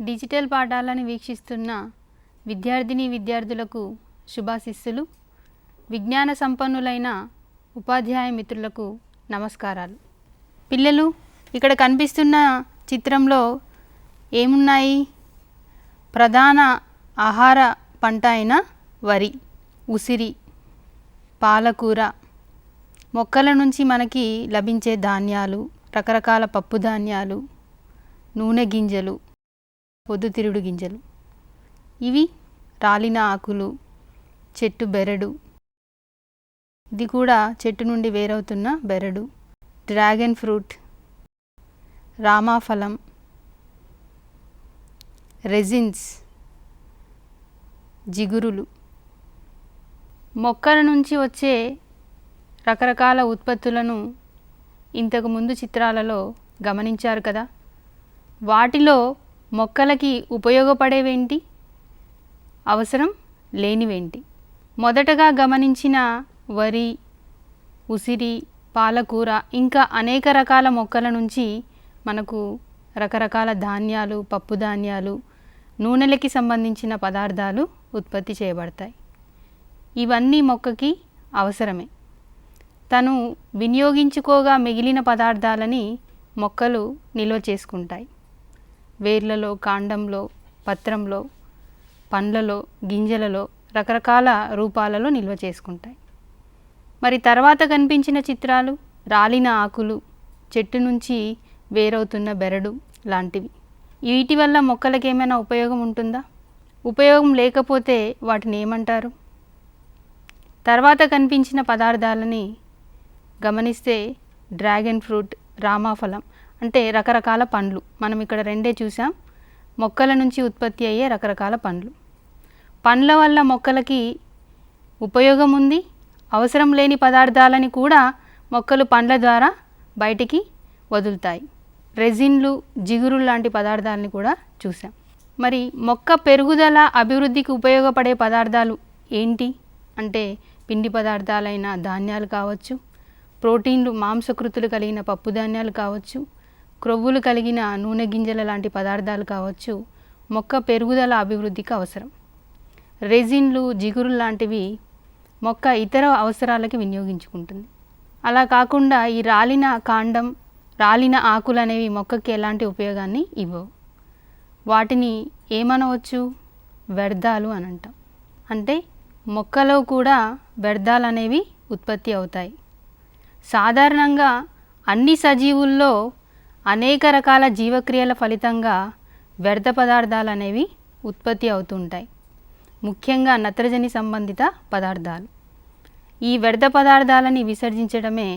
Digital పాఠాలను వీక్షిస్తున్న విద్యార్థిని విద్యార్థులకు శుభాశిస్సులు. విజ్ఞాన సంపన్నులైన ఉపాధ్యాయ మిత్రులకు నమస్కారాలు. పిల్లలు, ఇక్కడ కనిపిస్తున్న చిత్రంలో ఏమున్నాయి? ప్రధాన ఆహార పంట అయిన వరి, ఉసిరి, పాలకూర, మొక్కల నుంచి మనకి లభించే ధాన్యాలు, రకరకాల పప్పు ధాన్యాలు, నూనె గింజలు, పొద్దుతిరుగుడు గింజలు, ఇవి రాలిన ఆకులు, చెట్టు బెరడు, ఇది కూడా చెట్టు నుండి వేరవుతున్న బెరడు, డ్రాగన్ ఫ్రూట్, రామాఫలం, రెజిన్స్, జిగురులు. మొక్కల నుంచి వచ్చే రకరకాల ఉత్పత్తులను ఇంతకుముందు చిత్రాలలో గమనించారు కదా. వాటిలో మొక్కలకి ఉపయోగపడేవేంటి, అవసరం లేనివేంటి? మొదటగా గమనించిన వరి, ఉసిరి, పాలకూర ఇంకా అనేక రకాల మొక్కల నుంచి మనకు రకరకాల ధాన్యాలు, పప్పు ధాన్యాలు, నూనెలకి సంబంధించిన పదార్థాలు ఉత్పత్తి చేయబడతాయి. ఇవన్నీ మొక్కకి అవసరమే. తను వినియోగించుకోగా మిగిలిన పదార్థాలని మొక్కలు నిల్వ చేసుకుంటాయి. వేర్లలో, కాండంలో, పత్రంలో, పండ్లలో, గింజలలో, రకరకాల రూపాలలో నిల్వ చేసుకుంటాయి. మరి తర్వాత కనిపించిన చిత్రాలు రాలిన ఆకులు, చెట్టు నుంచి వేరవుతున్న బెరడు లాంటివి. వీటి వల్ల మొక్కలకి ఏమైనా ఉపయోగం ఉంటుందా? ఉపయోగం లేకపోతే వాటిని ఏమంటారు? తర్వాత కనిపించిన పదార్థాలని గమనిస్తే డ్రాగన్ ఫ్రూట్, రామాఫలం అంటే రకరకాల పండ్లు. మనం ఇక్కడ రెండే చూసాం, మొక్కల నుంచి ఉత్పత్తి అయ్యే రకరకాల పండ్లు. పండ్ల వల్ల మొక్కలకి ఉపయోగం ఉంది. అవసరం లేని పదార్థాలని కూడా మొక్కలు పండ్ల ద్వారా బయటికి వదులుతాయి. రెజిన్లు, జిగురులు లాంటి పదార్థాలని కూడా చూసాం. మరి మొక్క పెరుగుదల, అభివృద్ధికి ఉపయోగపడే పదార్థాలు ఏంటి అంటే పిండి పదార్థాలైన ధాన్యాలు కావచ్చు, ప్రోటీన్లు, మాంసకృతులు కలిగిన పప్పు ధాన్యాలు కావచ్చు, క్రొవ్వులు కలిగిన నూనె గింజల లాంటి పదార్థాలు కావచ్చు మొక్క పెరుగుదల, అభివృద్ధికి అవసరం. రెజిన్లు, జిగురులు లాంటివి మొక్క ఇతర అవసరాలకి వినియోగించుకుంటుంది. అలా కాకుండా ఈ రాలిన కాండం, రాలిన ఆకులు అనేవి మొక్కకి ఎలాంటి ఉపయోగాన్ని ఇవ్వవు. వాటిని ఏమనవచ్చు? వ్యర్థాలు అని అంటాం. అంటే మొక్కలో కూడా వ్యర్థాలు అనేవి ఉత్పత్తి అవుతాయి. సాధారణంగా అన్ని సజీవుల్లో అనేక రకాల జీవక్రియల ఫలితంగా వ్యర్థ పదార్థాలు అనేవి ఉత్పత్తి అవుతుంటాయి. ముఖ్యంగా నత్రజని సంబంధిత పదార్థాలు. ఈ వ్యర్థ పదార్థాలని విసర్జించడమే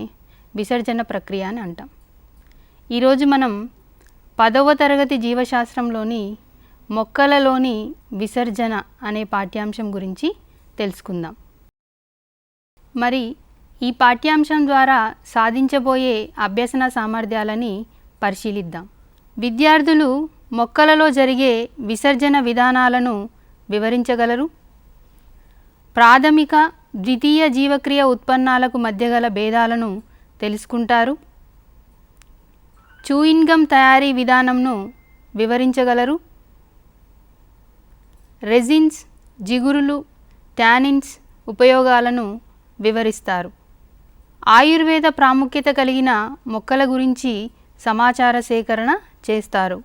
విసర్జన ప్రక్రియ అని అంటాం. ఈరోజు మనం 10వ తరగతి జీవశాస్త్రంలోని మొక్కలలోని విసర్జన అనే పాఠ్యాంశం గురించి తెలుసుకుందాం. మరి ఈ పాఠ్యాంశం ద్వారా సాధించబోయే అభ్యసన సామర్థ్యాలని పరిశీలిద్దాం. విద్యార్థులు మొక్కలలో జరిగే విసర్జన విధానాలను వివరించగలరు. ప్రాథమిక, ద్వితీయ జీవక్రియ ఉత్పన్నాలకు మధ్య గల భేదాలను తెలుసుకుంటారు. చూయింగ్ గమ్ తయారీ విధానంను వివరించగలరు. రెజిన్స్, జిగురులు, టానిన్స్ ఉపయోగాలను వివరిస్తారు. ఆయుర్వేద ప్రాముఖ్యత కలిగిన మొక్కల గురించి సమాచార సేకరణ చేస్తారు.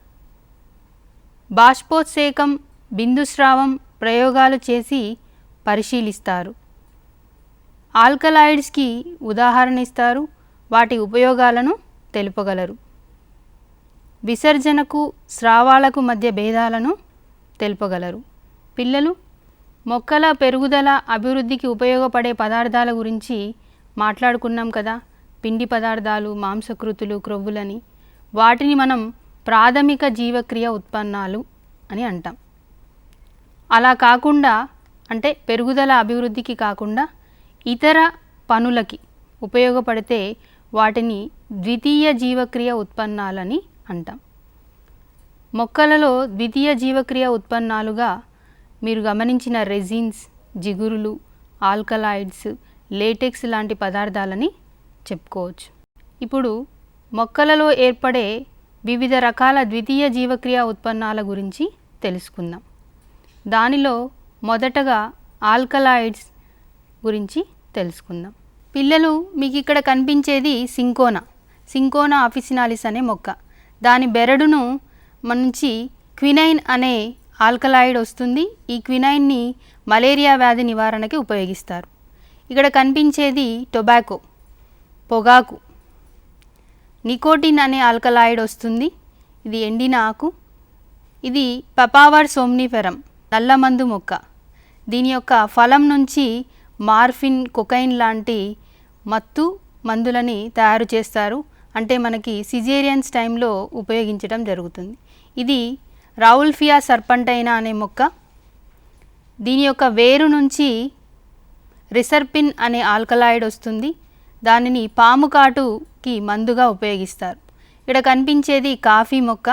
బాష్పోత్సేకం, బిందుస్రావం ప్రయోగాలు చేసి పరిశీలిస్తారు. ఆల్కలాయిడ్స్కి ఉదాహరణ ఇస్తారు. వాటి ఉపయోగాలను తెలుపగలరు. విసర్జనకు, స్రావాలకు మధ్య భేదాలను తెలుపగలరు. పిల్లలు, మొక్కల పెరుగుదల, అభివృద్ధికి ఉపయోగపడే పదార్థాల గురించి మాట్లాడుకున్నాం కదా. పిండి పదార్థాలు, మాంసకృతులు, క్రొవ్వులని. వాటిని మనం ప్రాథమిక జీవక్రియ ఉత్పన్నాలు అని అంటాం. అలా కాకుండా అంటే పెరుగుదల, అభివృద్ధికి కాకుండా ఇతర పనులకి ఉపయోగపడితే వాటిని ద్వితీయ జీవక్రియ ఉత్పన్నాలని అంటాం. మొక్కలలో ద్వితీయ జీవక్రియ ఉత్పన్నాలుగా మీరు గమనించిన రెజిన్స్, జిగురులు, ఆల్కలాయిడ్స్, లేటెక్స్ లాంటి పదార్థాలని చెప్పుకోవచ్చు. ఇప్పుడు మొక్కలలో ఏర్పడే వివిధ రకాల ద్వితీయ జీవక్రియ ఉత్పన్నాల గురించి తెలుసుకుందాం. దానిలో మొదటగా ఆల్కలాయిడ్స్ గురించి తెలుసుకుందాం. పిల్లలు, మీకు ఇక్కడ కనిపించేది సింకోనా ఆఫిసినాలిస్ అనే మొక్క. దాని బెరడును నుంచి క్వినైన్ అనే ఆల్కలాయిడ్ వస్తుంది. ఈ క్వినైన్ని మలేరియా వ్యాధి నివారణకి ఉపయోగిస్తారు. ఇక్కడ కనిపించేది టొబాకో, పొగాకు. నికోటిన్ అనే ఆల్కలాయిడ్ వస్తుంది. ఇది ఎండిన ఆకు. ఇది పపావర్ సోమ్నిఫెరం, నల్లమందు మొక్క. దీని యొక్క ఫలం నుంచి మార్ఫిన్, కొకైన్ లాంటి మత్తు మందులని తయారు చేస్తారు. అంటే మనకి సిజేరియన్స్ టైంలో ఉపయోగించడం జరుగుతుంది. ఇది రావుల్ఫియా సర్పంటైనా అనే మొక్క. దీని యొక్క వేరు నుంచి రిసర్పిన్ అనే ఆల్కలాయిడ్ వస్తుంది. దానిని పాము కాటుకి మందుగా ఉపయోగిస్తారు. ఇక్కడ కనిపించేది కాఫీ మొక్క.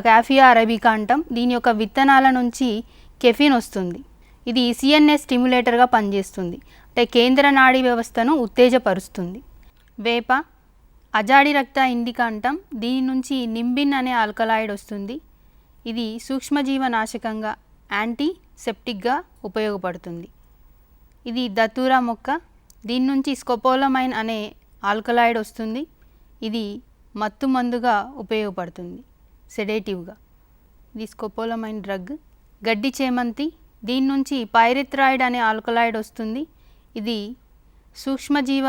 కాఫియా అరబికా అంటాం. దీని యొక్క విత్తనాల నుంచి కెఫిన్ వస్తుంది. ఇది సిఎన్ఎస్ స్టిమ్యులేటర్గా పనిచేస్తుంది. అంటే కేంద్ర నాడీ వ్యవస్థను ఉత్తేజపరుస్తుంది. వేప, అజాడి రక్త ఇండికా అంటాం. దీని నుంచి నింబిన్ అనే ఆల్కలాయిడ్ వస్తుంది. ఇది సూక్ష్మజీవనాశకంగా, యాంటీసెప్టిక్గా ఉపయోగపడుతుంది. ఇది దత్తూరా మొక్క. దీని నుంచి స్కోపోలమైన్ అనే ఆల్కలాయిడ్ వస్తుంది. ఇది మత్తు మందుగా ఉపయోగపడుతుంది, సెడేటివ్గా. ఇది స్కోపోలమైన్ డ్రగ్. గడ్డి చేమంతి. దీని నుంచి పైరిథ్రాయిడ్ అనే ఆల్కలాయిడ్ వస్తుంది. ఇది సూక్ష్మజీవ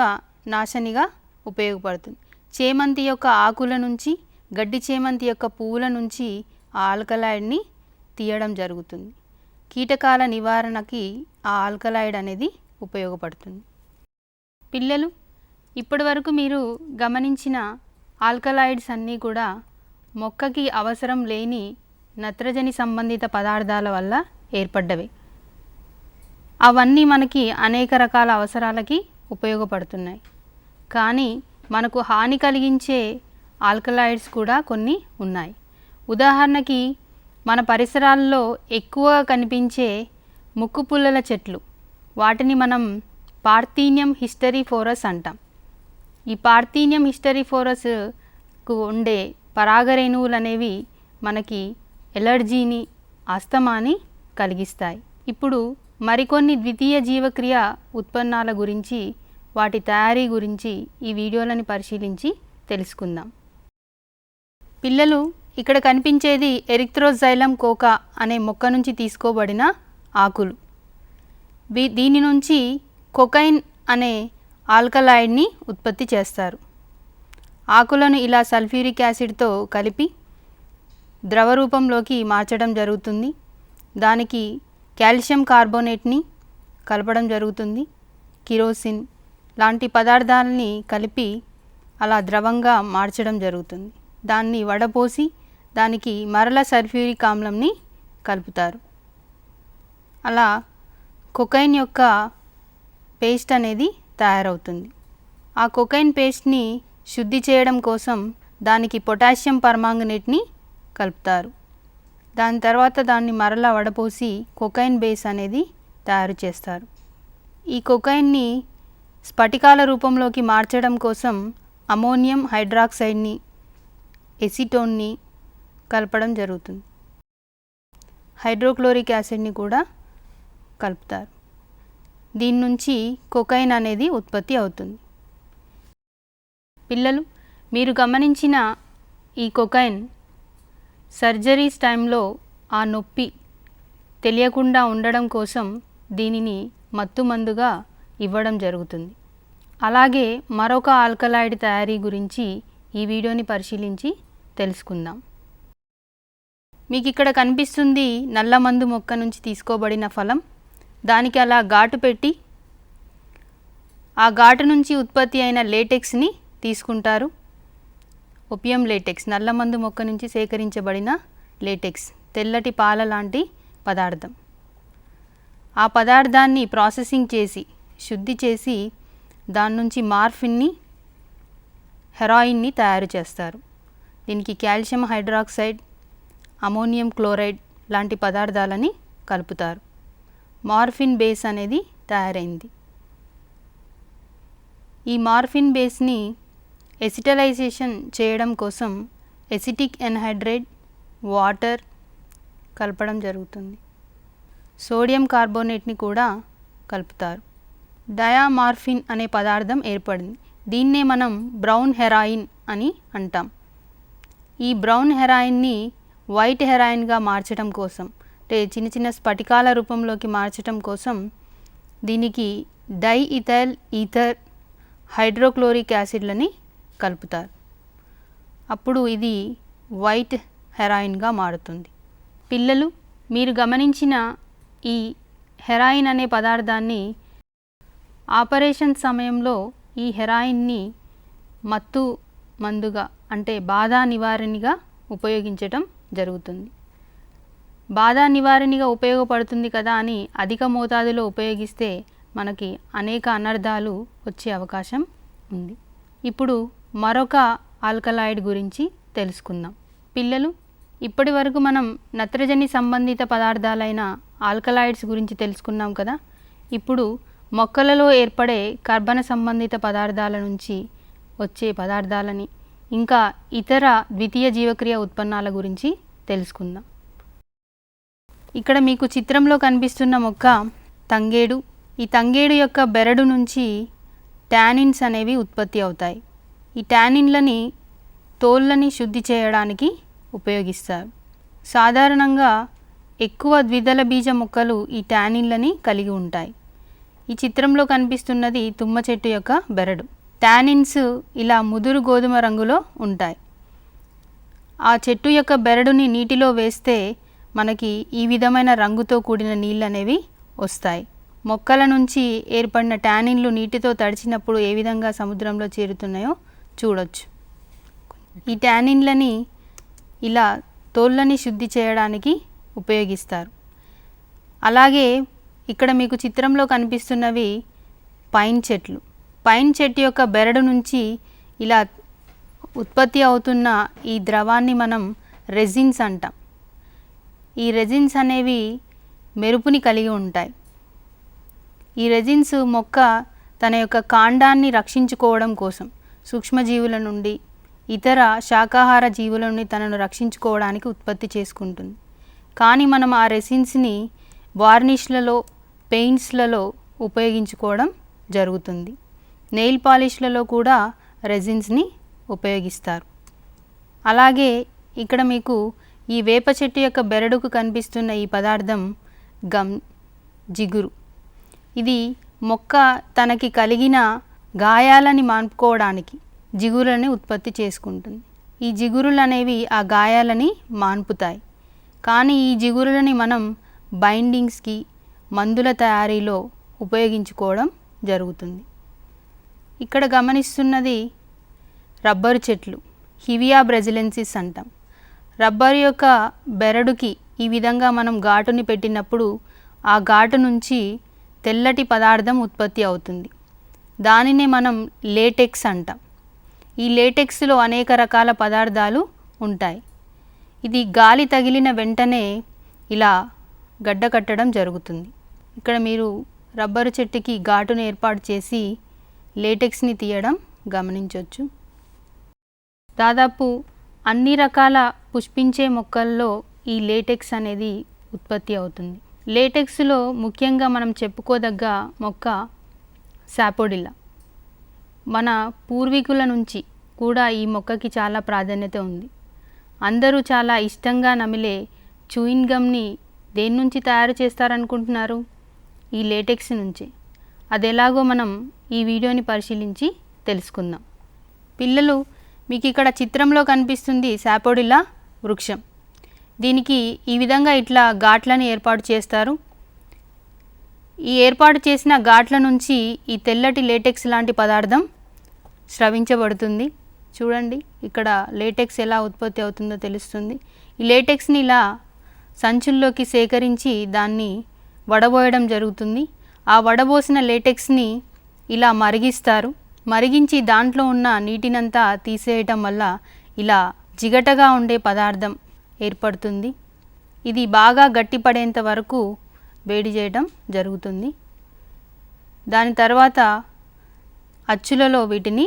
నాశనిగా ఉపయోగపడుతుంది. చేమంతి యొక్క ఆకుల నుంచి, గడ్డి చేమంతి యొక్క పువ్వుల నుంచి ఆ ఆల్కలాయిడ్ని తీయడం జరుగుతుంది. కీటకాల నివారణకి ఆ ఆల్కలాయిడ్ అనేది ఉపయోగపడుతుంది. పిల్లలు, ఇప్పటి వరకు మీరు గమనించిన ఆల్కలాయిడ్స్ అన్నీ కూడా మొక్కకి అవసరం లేని నత్రజని సంబంధిత పదార్థాల వల్ల ఏర్పడ్డవి. అవన్నీ మనకి అనేక రకాల అవసరాలకి ఉపయోగపడుతున్నాయి. కానీ మనకు హాని కలిగించే ఆల్కలాయిడ్స్ కూడా కొన్ని ఉన్నాయి. ఉదాహరణకి మన పరిసరాల్లో ఎక్కువగా కనిపించే ముక్కు పుల్లల చెట్లు, వాటిని మనం పార్థీనియం హిస్టరిఫోరస్ అంటాం. ఈ పార్థీనియం హిస్టరిఫోరస్కు ఉండే పరాగరేణువులు అనేవి మనకి ఎలర్జీని, ఆస్తమాని కలిగిస్తాయి. ఇప్పుడు మరికొన్ని ద్వితీయ జీవక్రియ ఉత్పన్నాల గురించి, వాటి తయారీ గురించి ఈ వీడియోలను పరిశీలించి తెలుసుకుందాం. పిల్లలు, ఇక్కడ కనిపించేది ఎరిథ్రోజైలం కోకా అనే మొక్క నుంచి తీసుకోబడిన ఆకులు. దీని నుంచి కొకైన్ అనే ఆల్కలాయిడ్ని ఉత్పత్తి చేస్తారు. ఆకులను ఇలా సల్ఫ్యూరిక్ యాసిడ్తో కలిపి ద్రవ రూపంలోకి మార్చడం జరుగుతుంది. దానికి కాల్షియం కార్బోనేట్ని కలపడం జరుగుతుంది. కిరోసిన్ లాంటి పదార్థాలని కలిపి అలా ద్రవంగా మార్చడం జరుగుతుంది. దాన్ని వడపోసి దానికి మరల సల్ఫ్యూరిక్ ఆమ్లంని కలుపుతారు. అలా కొకైన్ యొక్క పేస్ట్ అనేది తయారవుతుంది. ఆ కొకైన్ పేస్ట్ని శుద్ధి చేయడం కోసం దానికి పొటాషియం పర్మాంగనేట్ని కలుపుతారు. దాని తర్వాత దాన్ని మరలా వడపోసి కొకైన్ బేస్ అనేది తయారు చేస్తారు. ఈ కొకైన్ని స్ఫటికాల రూపంలోకి మార్చడం కోసం అమోనియం హైడ్రాక్సైడ్ని, ఎసిటోన్ని కలపడం జరుగుతుంది. హైడ్రోక్లోరిక్ యాసిడ్ని కూడా కలుపుతారు. దీని నుంచి కొకైన్ అనేది ఉత్పత్తి అవుతుంది. పిల్లలు, మీరు గమనించిన ఈ కొకైన్ సర్జరీస్ టైంలో ఆ నొప్పి తెలియకుండా ఉండడం కోసం దీనిని మత్తుమందుగా ఇవ్వడం జరుగుతుంది. అలాగే మరొక ఆల్కలాయిడ్ తయారీ గురించి ఈ వీడియోని పరిశీలించి తెలుసుకుందాం. మీకు ఇక్కడ కనిపిస్తుంది నల్లమందు మొక్క నుంచి తీసుకోబడిన ఫలం. దానికి అలా ఘాటు పెట్టి ఆ ఘాటు నుంచి ఉత్పత్తి అయిన లేటెక్స్ని తీసుకుంటారు. ఒపియం లేటెక్స్, నల్లమందు మొక్క నుంచి సేకరించబడిన లేటెక్స్, తెల్లటి పాల లాంటి పదార్థం. ఆ పదార్థాన్ని ప్రాసెసింగ్ చేసి, శుద్ధి చేసి దాని నుంచి మార్ఫిన్ని, హెరాయిన్ని తయారు చేస్తారు. దీనికి కాల్షియం హైడ్రాక్సైడ్, అమోనియం క్లోరైడ్ లాంటి పదార్థాలని కలుపుతారు. మార్ఫిన్ బేస్ అనేది తయారైంది. ఈ మార్ఫిన్ బేస్ని ఎసిటలైజేషన్ చేయడం కోసం ఎసిటిక్ ఎన్హైడ్రేట్, వాటర్ కలపడం జరుగుతుంది. సోడియం కార్బోనేట్ని కూడా కలుపుతారు. డయామార్ఫిన్ అనే పదార్థం ఏర్పడింది. దీన్నే మనం బ్రౌన్ హెరాయిన్ అని అంటాం. ఈ బ్రౌన్ హెరాయిన్ని వైట్ హెరాయిన్గా మార్చడం కోసం, అంటే చిన్న చిన్న స్ఫటికాల రూపంలోకి మార్చడం కోసం దీనికి డైఇథైల్ ఈథర్ హైడ్రోక్లోరిక్ యాసిడ్లని కలుపుతారు. అప్పుడు ఇది వైట్ హెరాయిన్గా మారుతుంది. పిల్లలు, మీరు గమనించిన ఈ హెరాయిన్ అనే పదార్థాన్ని ఆపరేషన్ సమయంలో ఈ హెరాయిన్ని మత్తు మందుగా, అంటే బాధ నివారణగా ఉపయోగించటం జరుగుతుంది. బాధ నివారణగా ఉపయోగపడుతుంది కదా అని అధిక మోతాదులో ఉపయోగిస్తే మనకి అనేక అనర్థాలు వచ్చే అవకాశం ఉంది. ఇప్పుడు మరొక ఆల్కలాయిడ్ గురించి తెలుసుకుందాం. పిల్లలు, ఇప్పటి వరకు మనం నత్రజని సంబంధిత పదార్థాలైన ఆల్కలాయిడ్స్ గురించి తెలుసుకున్నాం కదా. ఇప్పుడు మొక్కలలో ఏర్పడే కర్బన సంబంధిత పదార్థాల నుంచి వచ్చే పదార్థాలని, ఇంకా ఇతర ద్వితీయ జీవక్రియ ఉత్పన్నాల గురించి తెలుసుకుందాం. ఇక్కడ మీకు చిత్రంలో కనిపిస్తున్న మొక్క తంగేడు. ఈ తంగేడు యొక్క బెరడు నుంచి టానిన్స్ అనేవి ఉత్పత్తి అవుతాయి. ఈ టానిన్లని తోళ్ళని శుద్ధి చేయడానికి ఉపయోగిస్తారు. సాధారణంగా ఎక్కువ ద్విదళ బీజ మొక్కలు ఈ టానిన్లని కలిగి ఉంటాయి. ఈ చిత్రంలో కనిపిస్తున్నది తుమ్మ చెట్టు యొక్క బెరడు. టానిన్స్ ఇలా ముదురు గోధుమ రంగులో ఉంటాయి. ఆ చెట్టు యొక్క బెరడుని నీటిలో వేస్తే మనకి ఈ విధమైన రంగుతో కూడిన నీళ్ళు అనేవి వస్తాయి. మొక్కల నుంచి ఏర్పడిన టానిన్లు నీటితో తడిచినప్పుడు ఏ విధంగా సముద్రంలో చేరుతున్నాయో చూడొచ్చు. ఈ టానిన్లని ఇలా తోళ్ళని శుద్ధి చేయడానికి ఉపయోగిస్తారు. అలాగే ఇక్కడ మీకు చిత్రంలో కనిపిస్తున్నవి పైన్ చెట్లు. పైన్ చెట్టు యొక్క బెరడు నుంచి ఇలా ఉత్పత్తి అవుతున్న ఈ ద్రవాన్ని మనం రెజిన్స్ అంటాం. ఈ రెజిన్స్ అనేవి మెరుపుని కలిగి ఉంటాయి. ఈ రెజిన్స్ మొక్క తన యొక్క కాండాన్ని రక్షించుకోవడం కోసం, సూక్ష్మజీవుల నుండి, ఇతర శాకాహార జీవుల నుండి తనను రక్షించుకోవడానికి ఉత్పత్తి చేసుకుంటుంది. కానీ మనం ఆ రెసిన్స్ని వార్నిష్లలో, పెయింట్స్లలో ఉపయోగించుకోవడం జరుగుతుంది. నెయిల్ పాలిష్లలో కూడా రెజిన్స్ని ఉపయోగిస్తారు. అలాగే ఇక్కడ మీకు ఈ వేప చెట్టు యొక్క బెరడుకు కనిపిస్తున్న ఈ పదార్థం గమ్, జిగురు. ఇది మొక్క తనకి కలిగిన గాయాలని మాన్పుకోవడానికి జిగురులని ఉత్పత్తి చేసుకుంటుంది. ఈ జిగురులు అనేవి ఆ గాయాలని మాన్పుతాయి. కానీ ఈ జిగురులని మనం బైండింగ్స్కి, మందుల తయారీలో ఉపయోగించుకోవడం జరుగుతుంది. ఇక్కడ గమనిస్తున్నది రబ్బరు చెట్లు, హివియా బ్రెజిలెన్సిస్ అంటాం. రబ్బరు యొక్క బెరడుకి ఈ విధంగా మనం ఘాటుని పెట్టినప్పుడు ఆ ఘాటు నుంచి తెల్లటి పదార్థం ఉత్పత్తి అవుతుంది. దానినే మనం లేటెక్స్ అంటాం. ఈ లేటెక్స్లో అనేక రకాల పదార్థాలు ఉంటాయి. ఇది గాలి తగిలిన వెంటనే ఇలా గడ్డ కట్టడం జరుగుతుంది. ఇక్కడ మీరు రబ్బరు చెట్టుకి ఘాటును ఏర్పాటు చేసి లేటెక్స్ని తీయడం గమనించవచ్చు. దాదాపు అన్ని రకాల పుష్పించే మొక్కల్లో ఈ లేటెక్స్ అనేది ఉత్పత్తి అవుతుంది. లేటెక్స్లో ముఖ్యంగా మనం చెప్పుకోదగ్గ మొక్క సాపోడిల్లా. మన పూర్వీకుల నుంచి కూడా ఈ మొక్కకి చాలా ప్రాధాన్యత ఉంది. అందరూ చాలా ఇష్టంగా నమిలే చూయిన్ గమ్ని దేని నుంచి తయారు చేస్తారనుకుంటున్నారు? ఈ లేటెక్స్ నుంచి. అది ఎలాగో మనం ఈ వీడియోని పరిశీలించి తెలుసుకుందాం. పిల్లలు, మీకు ఇక్కడ చిత్రంలో కనిపిస్తుంది సాపోడిల్లా వృక్షం. దీనికి ఈ విధంగా ఇట్లా ఘాట్లను ఏర్పాటు చేస్తారు. ఈ ఏర్పాటు చేసిన ఘాట్ల నుంచి ఈ తెల్లటి లేటెక్స్ లాంటి పదార్థం స్రవించబడుతుంది. చూడండి, ఇక్కడ లేటెక్స్ ఎలా ఉత్పత్తి అవుతుందో తెలుస్తుంది. ఈ లేటెక్స్ని ఇలా సంచుల్లోకి సేకరించి దాన్ని వడబోయడం జరుగుతుంది. ఆ వడబోసిన లేటెక్స్ని ఇలా మరిగిస్తారు. మరిగించి దాంట్లో ఉన్న నీటినంతా తీసేయటం వల్ల ఇలా జిగటగా ఉండే పదార్థం ఏర్పడుతుంది. ఇది బాగా గట్టిపడేంత వరకు వేడి చేయడం జరుగుతుంది. దాని తర్వాత అచ్చులలో వీటిని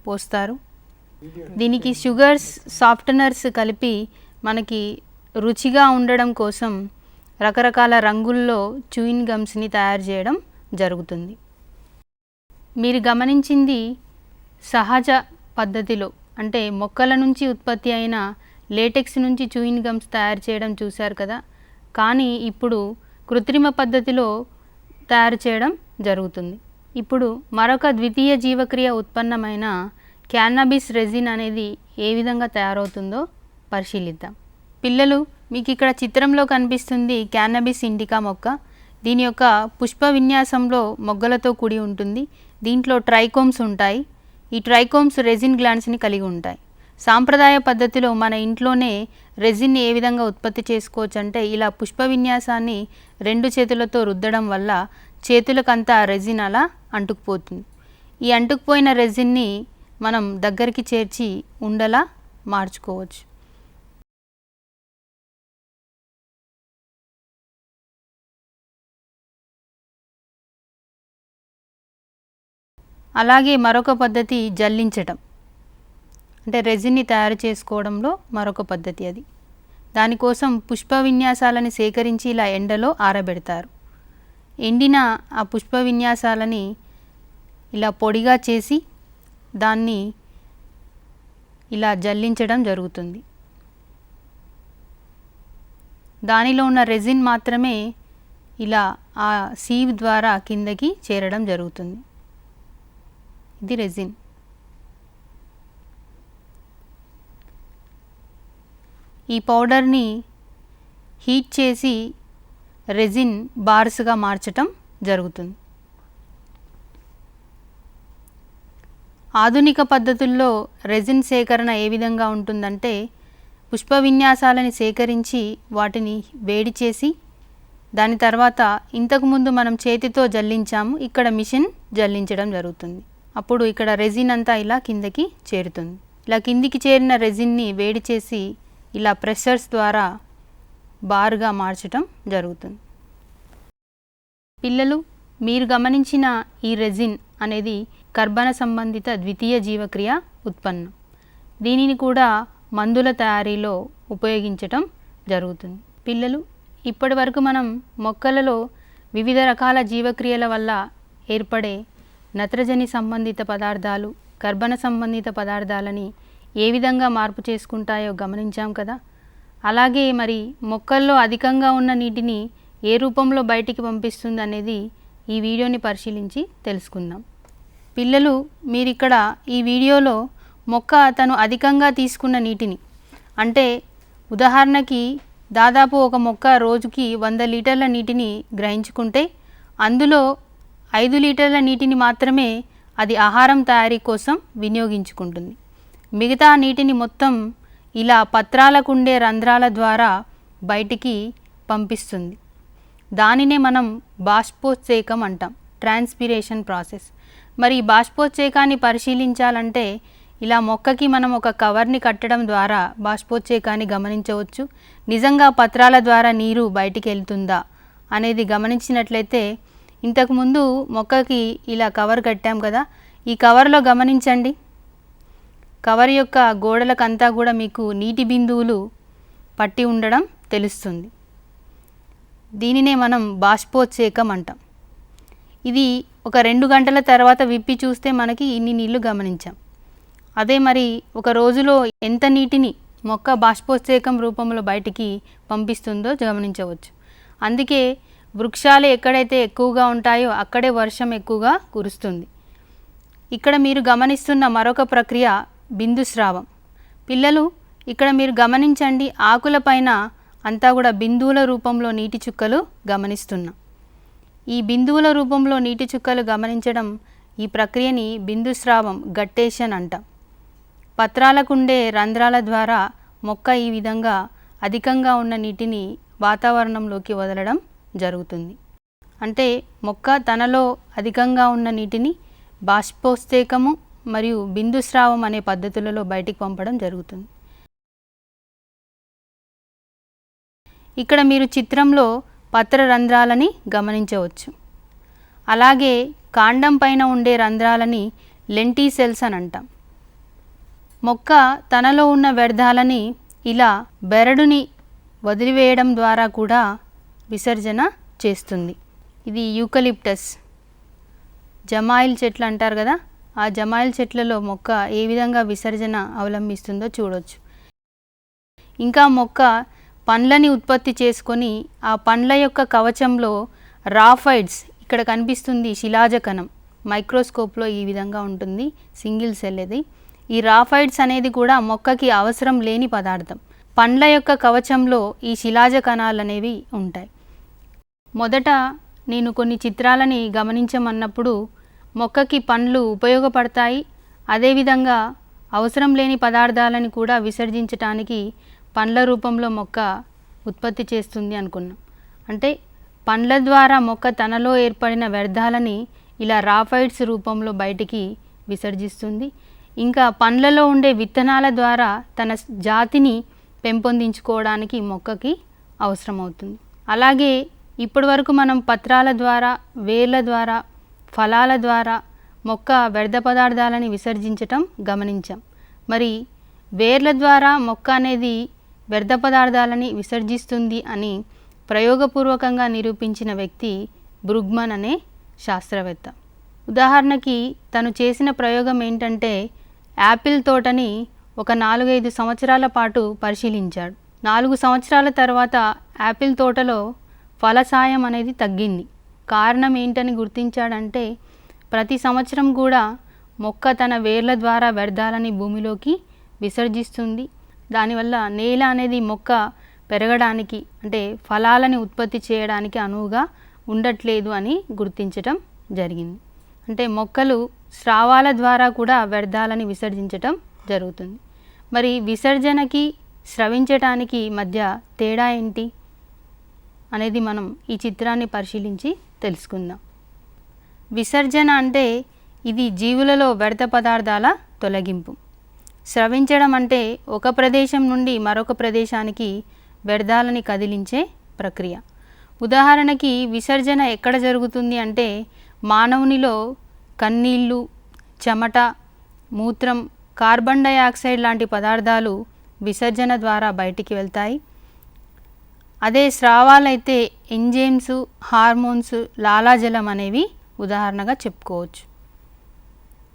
పోస్తారు. దీనికి షుగర్స్, సాఫ్ట్నర్స్ కలిపి మనకి రుచిగా ఉండడం కోసం రకరకాల రంగుల్లో చూయింగ్ గమ్స్ని తయారు చేయడం జరుగుతుంది. మీరు గమనించింది సహజ పద్ధతిలో, అంటే మొక్కల నుంచి ఉత్పత్తి అయిన లేటెక్స్ నుంచి చూయింగ్ గమ్స్ తయారు చేయడం చూశారు కదా. కానీ ఇప్పుడు కృత్రిమ పద్ధతిలో తయారు చేయడం జరుగుతుంది. ఇప్పుడు మరొక ద్వితీయ జీవక్రియ ఉత్పన్నమైన క్యాన్నబిస్ రెజిన్ అనేది ఏ విధంగా తయారవుతుందో పరిశీలిద్దాం. పిల్లలు, మీకు ఇక్కడ చిత్రంలో కనిపిస్తుంది క్యాన్నబిస్ ఇండికా మొక్క. దీని యొక్క పుష్ప విన్యాసంలో మొగ్గలతో కూడి ఉంటుంది. దీంట్లో ట్రైకోమ్స్ ఉంటాయి. ఈ ట్రైకోమ్స్ రెజిన్ గ్లాండ్స్ని కలిగి ఉంటాయి. సాంప్రదాయ పద్ధతిలో మన ఇంట్లోనే రెజిన్ని ఏ విధంగా ఉత్పత్తి చేసుకోవచ్చు అంటే, ఇలా పుష్ప విన్యాసాన్ని 2 చేతులతో రుద్దడం వల్ల చేతులకంతా రెజిన్ అలా అంటుకుపోతుంది. ఈ అంటుకుపోయిన రెజిన్ని మనం దగ్గరికి చేర్చి ఉండలా మార్చుకోవచ్చు. అలాగే మరొక పద్ధతి జల్లించటం, అంటే రెజిన్ని తయారు చేసుకోవడంలో మరొక పద్ధతి అది. దానికోసం పుష్ప విన్యాసాలని సేకరించి ఇలా ఎండలో ఆరబెడతారు. ఎండిన ఆ పుష్ప విన్యాసాలని ఇలా పొడిగా చేసి దాన్ని ఇలా జల్లించడం జరుగుతుంది. దానిలో ఉన్న రెజిన్ మాత్రమే ఇలా ఆ సీవ్ ద్వారా కిందకి చేరడం జరుగుతుంది. ఇది రెజిన్. ఈ పౌడర్ని హీట్ చేసి రెజిన్ బార్స్గా మార్చటం జరుగుతుంది. ఆధునిక పద్ధతుల్లో రెజిన్ సేకరణ ఏ విధంగా ఉంటుందంటే, పుష్ప విన్యాసాలని సేకరించి వాటిని వేడి చేసి దాని తర్వాత ఇంతకుముందు మనం చేతితో జల్లించాము, ఇక్కడ మిషన్ జల్లించడం జరుగుతుంది. అప్పుడు ఇక్కడ రెజిన్ అంతా ఇలా కిందకి చేరుతుంది. ఇలా కిందికి చేరిన రెజిన్ని వేడి చేసి ఇలా ప్రెషర్స్ ద్వారా బార్గా మార్చటం జరుగుతుంది. పిల్లలు, మీరు గమనించిన ఈ రెజిన్ అనేది కర్బన సంబంధిత ద్వితీయ జీవక్రియ ఉత్పన్నం. దీనిని కూడా మందుల తయారీలో ఉపయోగించటం జరుగుతుంది. పిల్లలు, ఇప్పటి వరకు మనం మొక్కలలో వివిధ రకాల జీవక్రియల వల్ల ఏర్పడే నత్రజని సంబంధిత పదార్థాలు, కర్బన సంబంధిత పదార్థాలని ఏ విధంగా మార్పు చేసుకుంటాయో గమనించాం కదా. అలాగే మరి మొక్కల్లో అధికంగా ఉన్న నీటిని ఏ రూపంలో బయటికి పంపిస్తుంది అనేది ఈ వీడియోని పరిశీలించి తెలుసుకుందాం. పిల్లలు, మీరిక్కడ ఈ వీడియోలో మొక్క తను అధికంగా తీసుకున్న నీటిని, అంటే ఉదాహరణకి దాదాపు ఒక మొక్క రోజుకి 100 లీటర్ల నీటిని గ్రహించుకుంటే అందులో 5 లీటర్ల నీటిని మాత్రమే అది ఆహారం తయారీ కోసం వినియోగించుకుంటుంది. మిగతా నీటిని మొత్తం ఇలా పత్రాలకుండే రంధ్రాల ద్వారా బయటికి పంపిస్తుంది. దానినే మనం బాష్పోత్సేకం అంటాం, ట్రాన్స్పిరేషన్ ప్రాసెస్. మరి ఈ బాష్పోత్సేకాన్ని పరిశీలించాలంటే ఇలా మొక్కకి మనం ఒక కవర్ని కట్టడం ద్వారా బాష్పోత్సేకాన్ని గమనించవచ్చు. నిజంగా పత్రాల ద్వారా నీరు బయటికి వెళ్తుందా అనేది గమనించినట్లయితే, ఇంతకుముందు మొక్కకి ఇలా కవర్ కట్టాం కదా, ఈ కవర్లో గమనించండి, కవర్ యొక్క గోడలకంతా కూడా మీకు నీటి బిందువులు పట్టి ఉండడం తెలుస్తుంది. దీనినే మనం బాష్పోత్సేకం అంటాం. ఇది ఒక 2 గంటల తర్వాత విప్పి చూస్తే మనకి ఇన్ని నీళ్లు గమనించాం. అదే మరి ఒక రోజులో ఎంత నీటిని మొక్క బాష్పోత్సేకం రూపంలో బయటికి పంపిస్తుందో గమనించవచ్చు. అందుకే వృక్షాలు ఎక్కడైతే ఎక్కువగా ఉంటాయో అక్కడే వర్షం ఎక్కువగా కురుస్తుంది. ఇక్కడ మీరు గమనిస్తున్న మరొక ప్రక్రియ బిందుస్రావం. పిల్లలు, ఇక్కడ మీరు గమనించండి, ఆకులపైన అంతా కూడా బిందువుల రూపంలో నీటి చుక్కలు గమనిస్తున్నాం. ఈ బిందువుల రూపంలో నీటి చుక్కలు గమనించడం, ఈ ప్రక్రియని బిందుస్రావం, గట్టేషన్ అంటాం. పత్రాలకుండే రంధ్రాల ద్వారా మొక్క ఈ విధంగా అధికంగా ఉన్న నీటిని వాతావరణంలోకి వదలడం జరుగుతుంది. అంటే మొక్క తనలో అధికంగా ఉన్న నీటిని బాష్పోత్సేకము మరియు బిందుస్రావం అనే పద్ధతులలో బయటికి పంపడం జరుగుతుంది. ఇక్కడ మీరు చిత్రంలో పత్ర రంధ్రాలని గమనించవచ్చు. అలాగే కాండం పైన ఉండే రంధ్రాలని లెంటిసెల్స్ అని అంటాం. మొక్క తనలో ఉన్న వ్యర్థాలని ఇలా బెరడుని వదిలివేయడం ద్వారా కూడా విసర్జన చేస్తుంది. ఇది యూకలిప్టస్ జమాయిల్ చెట్లు అంటారు కదా, ఆ జమాయిల్ చెట్లలో మొక్క ఏ విధంగా విసర్జన అవలంబిస్తుందో చూడొచ్చు. ఇంకా మొక్క పండ్లని ఉత్పత్తి చేసుకొని ఆ పండ్ల యొక్క కవచంలో రాఫైడ్స్, ఇక్కడ కనిపిస్తుంది శిలాజకణం, మైక్రోస్కోప్లో ఈ విధంగా ఉంటుంది, సింగిల్ సెల్ ఇది. ఈ రాఫైడ్స్ అనేది కూడా మొక్కకి అవసరం లేని పదార్థం. పండ్ల యొక్క కవచంలో ఈ శిలాజ కణాలు అనేవి ఉంటాయి. మొదట నేను కొన్ని చిత్రాలని గమనించమన్నప్పుడు మొక్కకి పండ్లు ఉపయోగపడతాయి, అదేవిధంగా అవసరం లేని పదార్థాలని కూడా విసర్జించటానికి పండ్ల రూపంలో మొక్క ఉత్పత్తి చేస్తుంది అనుకున్నాం. అంటే పండ్ల ద్వారా మొక్క తనలో ఏర్పడిన వ్యర్థాలని ఇలా రాఫైడ్స్ రూపంలో బయటికి విసర్జిస్తుంది. ఇంకా పండ్లలో ఉండే విత్తనాల ద్వారా తన జాతిని పెంపొందించుకోవడానికి మొక్కకి అవసరమవుతుంది. అలాగే ఇప్పటి వరకు మనం పత్రాల ద్వారా, వేర్ల ద్వారా, ఫలాల ద్వారా మొక్క వ్యర్థ పదార్థాలని విసర్జించటం గమనించాం. మరి వేర్ల ద్వారా మొక్క అనేది వ్యర్థ పదార్థాలని విసర్జిస్తుంది అని ప్రయోగపూర్వకంగా నిరూపించిన వ్యక్తి బ్రుగ్మన్ అనే శాస్త్రవేత్త. ఉదాహరణకి తను చేసిన ప్రయోగం ఏంటంటే యాపిల్ తోటని ఒక 4-5 సంవత్సరాల పాటు పరిశీలించాడు. 4 సంవత్సరాల తర్వాత యాపిల్ తోటలో ఫలసాయం అనేది తగ్గింది. కారణం ఏంటని గుర్తించాడంటే ప్రతి సంవత్సరం కూడా మొక్క తన వేర్ల ద్వారా వ్యర్థాలని భూమిలోకి విసర్జిస్తుంది. దానివల్ల నేల అనేది మొక్క పెరగడానికి, అంటే ఫలాలని ఉత్పత్తి చేయడానికి అనువుగా ఉండట్లేదు అని గుర్తించటం జరిగింది. అంటే మొక్కలు స్రావాల ద్వారా కూడా వ్యర్థాలని విసర్జించటం జరుగుతుంది. మరి విసర్జనకి స్రవించటానికి మధ్య తేడా ఏంటి అనేది మనం ఈ చిత్రాన్ని పరిశీలించి తెలుసుకుందాం. విసర్జన అంటే ఇది జీవులలో వ్యర్థ పదార్థాల తొలగింపు. స్రవించడం అంటే ఒక ప్రదేశం నుండి మరొక ప్రదేశానికి వ్యర్థాలని కదిలించే ప్రక్రియ. ఉదాహరణకి విసర్జన ఎక్కడ జరుగుతుంది అంటే మానవునిలో కన్నీళ్ళు, చెమట, మూత్రం, కార్బన్ డైఆక్సైడ్ లాంటి పదార్థాలు విసర్జన ద్వారా బయటికి వెళ్తాయి. అదే స్రావాలైతే ఎంజైమ్స్, హార్మోన్స్, లాలాజలం అనేవి ఉదాహరణగా చెప్పుకోవచ్చు.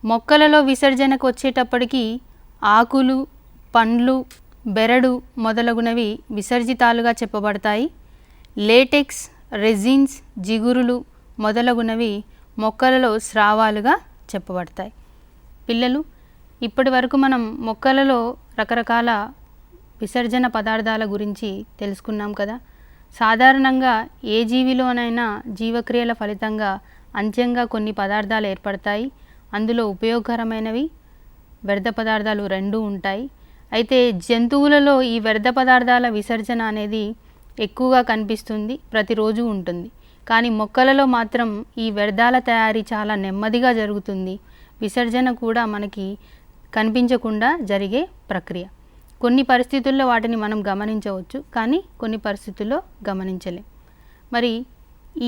మొక్కలలో విసర్జనకు వచ్చేటప్పటికి ఆకులు, పండ్లు, బెరడు మొదలగునవి విసర్జితాలుగా చెప్పబడతాయి. లేటెక్స్, రెజిన్స్, జిగురులు మొదలగునవి మొక్కలలో స్రావాలుగా చెప్పబడతాయి. పిల్లలు, ఇప్పటి వరకు మనం మొక్కలలో రకరకాల విసర్జన పదార్థాల గురించి తెలుసుకున్నాం కదా. సాధారణంగా ఏ జీవిలోనైనా జీవక్రియల ఫలితంగా అంత్యంగా కొన్ని పదార్థాలు ఏర్పడతాయి. అందులో ఉపయోగకరమైనవి, వ్యర్థ పదార్థాలు రెండూ ఉంటాయి. అయితే జంతువులలో ఈ వ్యర్థ పదార్థాల విసర్జన అనేది ఎక్కువగా కనిపిస్తుంది, ప్రతిరోజు ఉంటుంది. కానీ మొక్కలలో మాత్రం ఈ వ్యర్థాల తయారీ చాలా నెమ్మదిగా జరుగుతుంది. విసర్జన కూడా మనకి కనిపించకుండా జరిగే ప్రక్రియ. కొన్ని పరిస్థితుల్లో వాటిని మనం గమనించవచ్చు, కానీ కొన్ని పరిస్థితుల్లో గమనించలేం. మరి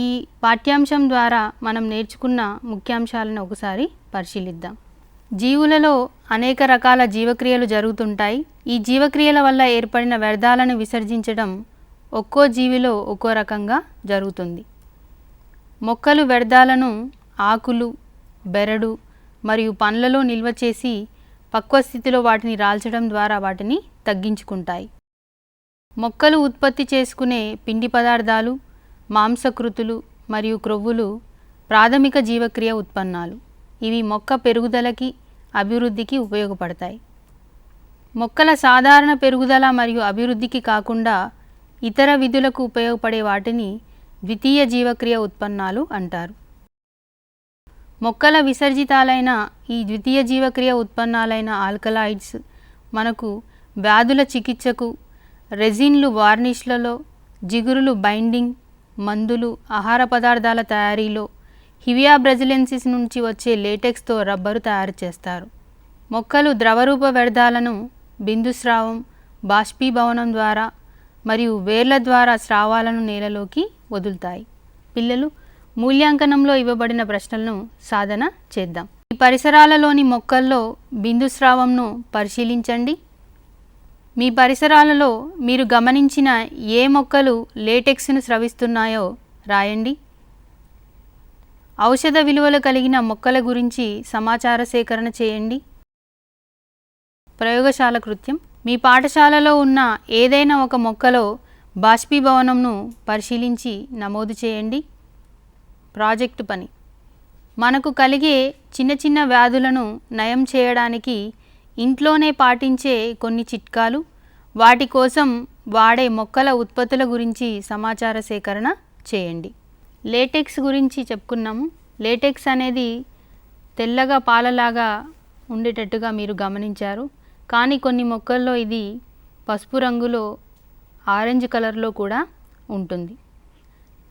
ఈ పాఠ్యాంశం ద్వారా మనం నేర్చుకున్న ముఖ్యాంశాలను ఒకసారి పరిశీలిద్దాం. జీవులలో అనేక రకాల జీవక్రియలు జరుగుతుంటాయి. ఈ జీవక్రియల వల్ల ఏర్పడిన వ్యర్థాలను విసర్జించడం ఒక్కో జీవిలో ఒక్కో రకంగా జరుగుతుంది. మొక్కలు వ్యర్థాలను ఆకులు, బెరడు మరియు పండ్లలో నిల్వ చేసి పక్వ స్థితిలో వాటిని రాల్చడం ద్వారా వాటిని తగ్గించుకుంటాయి. మొక్కలు ఉత్పత్తి చేసుకునే పిండి పదార్థాలు, మాంసకృతులు మరియు క్రొవ్వులు ప్రాథమిక జీవక్రియ ఉత్పన్నాలు. ఇవి మొక్క పెరుగుదలకి, అభివృద్ధికి ఉపయోగపడతాయి. మొక్కల సాధారణ పెరుగుదల మరియు అభివృద్ధికి కాకుండా ఇతర విధులకు ఉపయోగపడే వాటిని ద్వితీయ జీవక్రియ ఉత్పన్నాలు అంటారు. మొక్కల విసర్జితాలైన ఈ ద్వితీయ జీవక్రియ ఉత్పన్నాలైన ఆల్కలాయిడ్స్ మనకు వ్యాధుల చికిత్సకు, రెజిన్లు వార్నిష్లలో, జిగురులు బైండింగ్, మందులు, ఆహార పదార్థాల తయారీలో, హివియా బ్రెజిలెన్సిస్ నుంచి వచ్చే లేటెక్స్తో రబ్బరు తయారు చేస్తారు. మొక్కలు ద్రవరూప వ్యర్థాలను బిందుస్రావం, బాష్పీభవనం ద్వారా మరియు వేర్ల ద్వారా స్రావాలను నేలలోకి వదులుతాయి. పిల్లలు, మూల్యాంకనంలో ఇవ్వబడిన ప్రశ్నలను సాధన చేద్దాం. ఈ పరిసరాలలోని మొక్కల్లో బిందుస్రావంను పరిశీలించండి. మీ పరిసరాలలో మీరు గమనించిన ఏ మొక్కలు లేటెక్స్ను స్రవిస్తున్నాయో రాయండి. ఔషధ విలువలు కలిగిన మొక్కల గురించి సమాచార సేకరణ చేయండి. ప్రయోగశాల కృత్యం. మీ పాఠశాలలో ఉన్న ఏదైనా ఒక మొక్కలో బాష్పీభవనంను పరిశీలించి నమోదు చేయండి. ప్రాజెక్టు పని. మనకు కలిగే చిన్న చిన్న వ్యాధులను నయం చేయడానికి ఇంట్లోనే పాటించే కొన్ని చిట్కాలు, వాటి కోసం వాడే మొక్కల ఉత్పత్తుల గురించి సమాచార సేకరణ చేయండి. లేటెక్స్ గురించి చెప్పుకున్నాము. లేటెక్స్ అనేది తెల్లగా పాలలాగా ఉండేటట్టుగా మీరు గమనించారు. కానీ కొన్ని మొక్కల్లో ఇది పసుపు రంగులో, ఆరెంజ్ కలర్లో కూడా ఉంటుంది.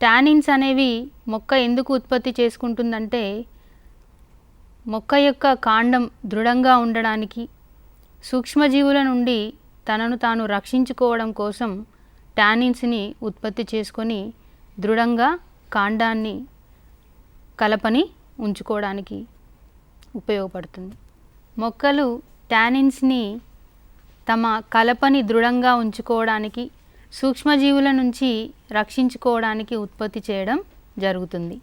టానిన్స్ అనేవి మొక్క ఎందుకు ఉత్పత్తి చేసుకుంటుందంటే మొక్క యొక్క కాండం దృఢంగా ఉండడానికి, సూక్ష్మజీవుల నుండి తనను తాను రక్షించుకోవడం కోసం టానిన్స్ని ఉత్పత్తి చేసుకొని దృఢంగా కాండాన్ని కలపని ఉంచుకోవడానికి ఉపయోగపడుతుంది. మొక్కలు టానిన్స్ని తమ కలపని దృఢంగా ఉంచుకోవడానికి, సూక్ష్మజీవుల నుంచి రక్షించుకోవడానికి ఉత్పత్తి చేయడం జరుగుతుంది.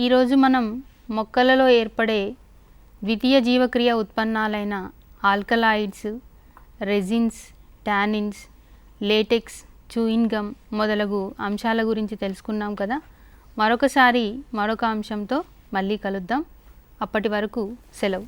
ఈరోజు మనం మొక్కలలో ఏర్పడే ద్వితీయ జీవక్రియ ఉత్పన్నాలైన alkaloids, resins, tannins, latex, chewing gum మొదలగు అంశాల గురించి తెలుసుకున్నాం కదా. మరొకసారి మరొక అంశంతో మళ్ళీ కలుద్దాం. అప్పటి వరకు సెలవు.